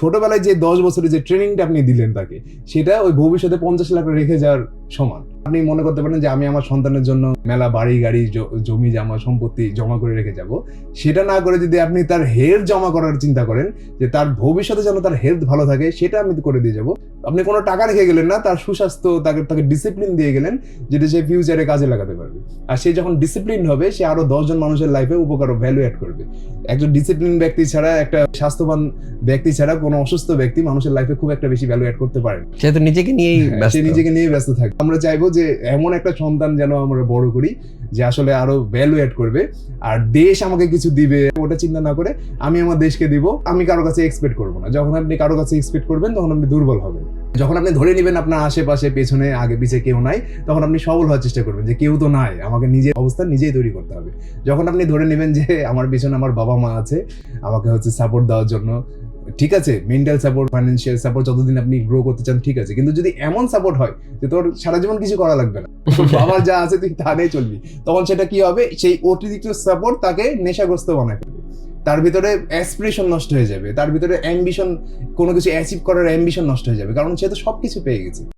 ছোটবেলায় যে 10 বছরের যে ট্রেনিংটা আপনি দিলেন তাকে, সেটা ওই ভবিষ্যতে 50 লাখ রেখে যাওয়ার সমান। আপনি মনে করতে পারেন যে আমি আমার সন্তানের জন্য মেলা বাড়ি গাড়ি জমি জামা সম্পত্তি জমা করে রেখে যাব, সেটা না করে যদি আপনি তার হেলথ জমা করার চিন্তা করেন, যে তার ভবিষ্যতে যেন তার হেলথ ভালো থাকে, সেটা আমি করে দিয়ে যাব। আপনি কোনো টাকা রেখে গেলেন না, তার সুস্বাস্থ্য, তাকে ডিসিপ্লিন দিয়ে গেলেন, যেটা সে ফিউচারে কাজে লাগাতে পারবে। আর সে যখন ডিসিপ্লিন হবে, সে আরো 10 জন মানুষের লাইফে উপকার ভ্যালু অ্যাড করবে। একজন ডিসিপ্লিন ব্যক্তি ছাড়া, একটা স্বাস্থ্যবান ব্যক্তি ছাড়া কোনো অসুস্থ ব্যক্তি মানুষের লাইফে খুব একটা বেশি ভ্যালু অ্যাড করতে পারে না। সে তো নিজেকে নিয়েই ব্যস্ত। সে নিজেকে নিয়ে ব্যস্ত থাকে। আমরা চাইবো যে এমন একটা সন্তান যেন আমরা বড় করি যে আসলে আরো ভ্যালু অ্যাড করবে, আর দেশ আমাকে কিছু দিবে ওটা চিন্তা না করে আমি আমার দেশকে দিব। আমি কারো কাছে এক্সপেক্ট করবো না। যখন আপনি কারো কাছে এক্সপেক্ট করবেন, তখন আপনি দুর্বল হবেন। যখন আপনি ধরে নেবেন আপনার আশেপাশে পেছনে আগে পিছে কেউ নাই, তখন আপনি সবল হওয়ার চেষ্টা করবেন যে কেউ তো নাই, আমাকে নিজের অবস্থা নিজেই তৈরি করতে হবে। যখন আপনি ধরে নেবেন যে আমার পেছনে আমার বাবা মা আছে আমাকে সাপোর্ট দেওয়ার জন্য, ঠিক আছে, মেন্টাল সাপোর্ট, ফাইন্যান্সিয়াল সাপোর্ট, যতদিন আপনি গ্রো করতে চান ঠিক আছে, কিন্তু যদি এমন সাপোর্ট হয় যে তোর সারা জীবন কিছু করা লাগবে না, বাবার যা আছে তুই তা নিয়ে চলবি, তখন সেটা কি হবে, সেই অতিরিক্ত সাপোর্ট তাকে নেশাগ্রস্ত বানায় ফেলবে। তার ভিতরে অ্যাসপিরেশন নষ্ট হয়ে যাবে, তার ভিতরে অ্যাম্বিশন, কোনো কিছু অ্যাচিভ করার অ্যাম্বিশন নষ্ট হয়ে যাবে, কারণ সে তো সবকিছু পেয়ে গেছে।